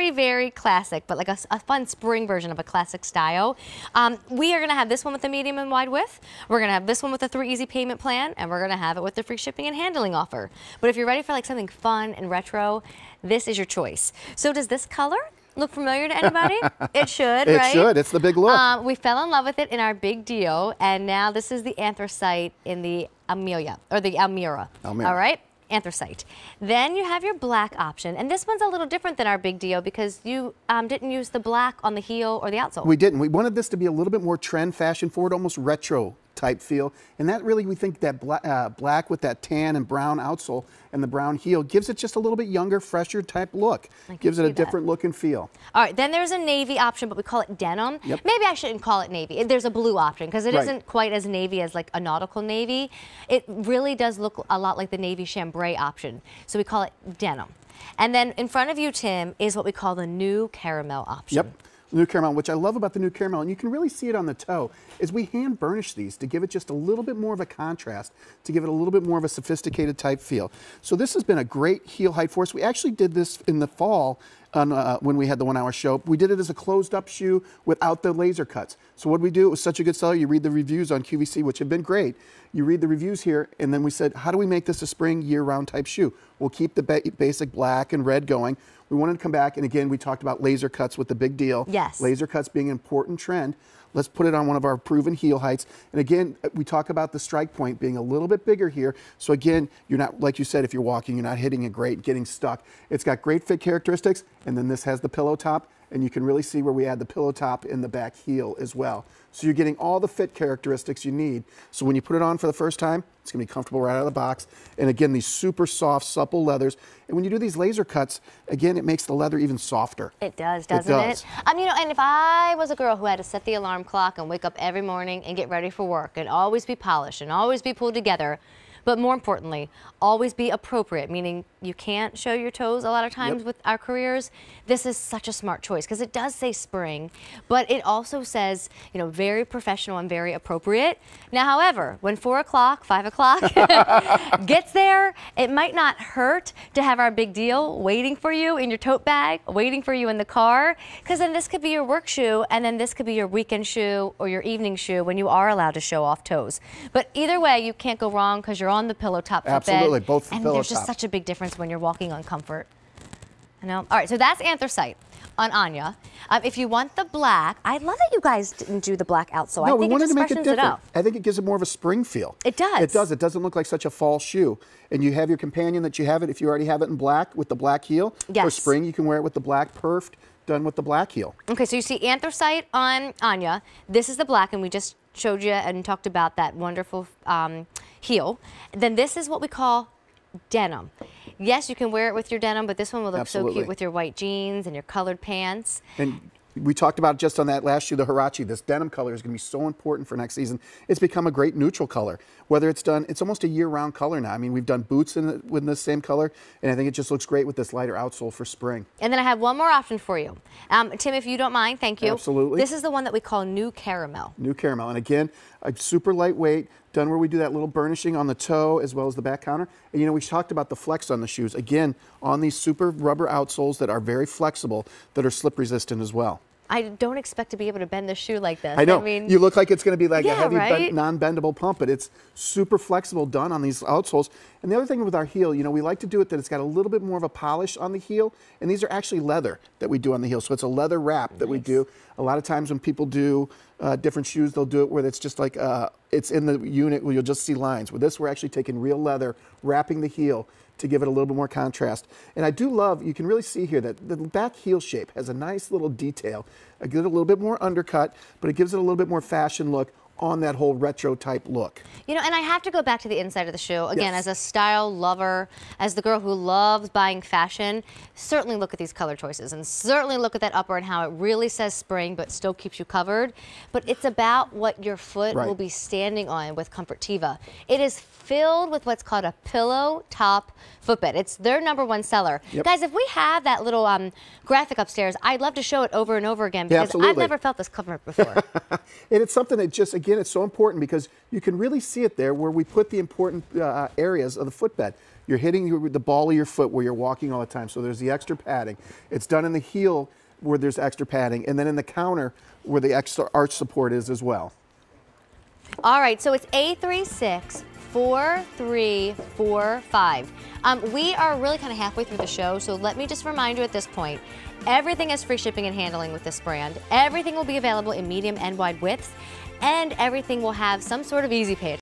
very, very classic, but like a fun spring version of a classic style. We are going to have this one with the medium and wide width. We're going to have this one with a 3 easy payment plan, and we're going to have it with the free shipping and handling offer. But if you're ready for like something fun and retro, this is your choice. So does this color look familiar to anybody? It should, right? It should. It's the big look. We fell in love with it in our big deal, and now this is the anthracite in the Almyra, or the Almyra. All right? Anthracite. Then you have your black option, and this one's a little different than our big deal because you didn't use the black on the heel or the outsole. We didn't. We wanted this to be a little bit more trend, fashion forward, almost retro type feel, and that really, we think that black with that tan and brown outsole and the brown heel gives it just a little bit younger, fresher type look. Gives it a different look and feel. All right, then there's a navy option, but we call it denim. Yep. Maybe I shouldn't call it navy. There's a blue option because it isn't quite as navy as like a nautical navy. It really does look a lot like the navy chambray option, so we call it denim. And then in front of you, Tim, is what we call the new caramel option. Yep. New caramel, which I love about the new caramel, and you can really see it on the toe, is we hand burnish these to give it just a little bit more of a contrast, to give it a little bit more of a sophisticated type feel. So this has been a great heel height for us. We actually did this in the fall on, when we had the 1 hour show. We did it as a closed up shoe without the laser cuts. So what we do, it was such a good seller, you read the reviews on QVC, which have been great. You read the reviews here, and then we said, how do we make this a spring year-round type shoe? We'll keep the basic black and red going. We wanted to come back, and again, we talked about laser cuts with the big deal. Yes. Laser cuts being an important trend. Let's put it on one of our proven heel heights. And again, we talk about the strike point being a little bit bigger here. So again, you're not, like you said, if you're walking, you're not hitting it great, getting stuck. It's got great fit characteristics, and then this has the pillow top, and you can really see where we add the pillow top in the back heel as well. So you're getting all the fit characteristics you need. So when you put it on for the first time, it's gonna be comfortable right out of the box. And again, these super soft, supple leathers. And when you do these laser cuts, again, it makes the leather even softer. It does, doesn't it? You know, and if I was a girl who had to set the alarm clock and wake up every morning and get ready for work and always be polished and always be pulled together, but more importantly, always be appropriate, meaning you can't show your toes a lot of times with our careers. This is such a smart choice because it does say spring, but it also says, you know, very professional and very appropriate. Now, however, when 4 o'clock, 5 o'clock gets there, it might not hurt to have our big deal waiting for you in your tote bag, waiting for you in the car, because then this could be your work shoe, and then this could be your weekend shoe or your evening shoe when you are allowed to show off toes. But either way, you can't go wrong because you're on the pillow top footbed. Absolutely, both pillow top. And there's just such a big difference when you're walking on comfort. You know? All right, so that's anthracite on Anya. If you want the black, I love that you guys didn't do the black outsole. No, I think we wanted to make it different. up. I think it gives it more of a spring feel. It does. It does. It doesn't look like such a fall shoe. And you have your companion that you have it, if you already have it in black with the black heel. Yes. For spring, you can wear it with the black perfed, done with the black heel. Okay, so you see anthracite on Anya. This is the black, and we just showed you and talked about that wonderful heel. Then this is what we call denim. Yes, you can wear it with your denim, but this one will look so cute with your white jeans and your colored pants. And we talked about just on that last shoe, the Huarache. This denim color is going to be so important for next season. It's become a great neutral color. Whether it's done, it's almost a year-round color now. I mean, we've done boots with the same color, and I think it just looks great with this lighter outsole for spring. And then I have one more option for you. Tim, if you don't mind, thank you. Absolutely. This is the one that we call New Caramel. New Caramel. And again, super lightweight, done where we do that little burnishing on the toe as well as the back counter. And you know, we talked about the flex on the shoes. Again, on these super rubber outsoles that are very flexible, that are slip resistant as well. I don't expect to be able to bend the shoe like this. I know. I mean, you look like it's going to be like a heavy, right? non-bendable pump, but it's super flexible done on these outsoles. And the other thing with our heel, you know, we like to do it that it's got a little bit more of a polish on the heel, and these are actually leather that we do on the heel. So it's a leather wrap that we do. A lot of times when people do different shoes, they'll do it where it's just like it's in the unit where you'll just see lines. With this, we're actually taking real leather, wrapping the heel to give it a little bit more contrast. And I do love, you can really see here that the back heel shape has a nice little detail. I give it a little bit more undercut, but it gives it a little bit more fashion look on that whole retro type look. You know, and I have to go back to the inside of the shoe. Again, as a style lover, as the girl who loves buying fashion, certainly look at these color choices and certainly look at that upper and how it really says spring but still keeps you covered. But it's about what your foot will be standing on with Comfortiva. It is filled with what's called a pillow top footbed. It's their #1 seller. Guys, if we have that little graphic upstairs, I'd love to show it over and over again because I've never felt this comfort before. And it's something that just, again, it's so important because you can really see it there where we put the important areas of the footbed. You're hitting the ball of your foot where you're walking all the time. So there's the extra padding. It's done in the heel where there's extra padding, and then in the counter where the extra arch support is as well. All right, so it's 836-4345. We are really kind of halfway through the show, so let me just remind you at this point, everything is free shipping and handling with this brand. Everything will be available in medium and wide widths, and everything will have some sort of easy pay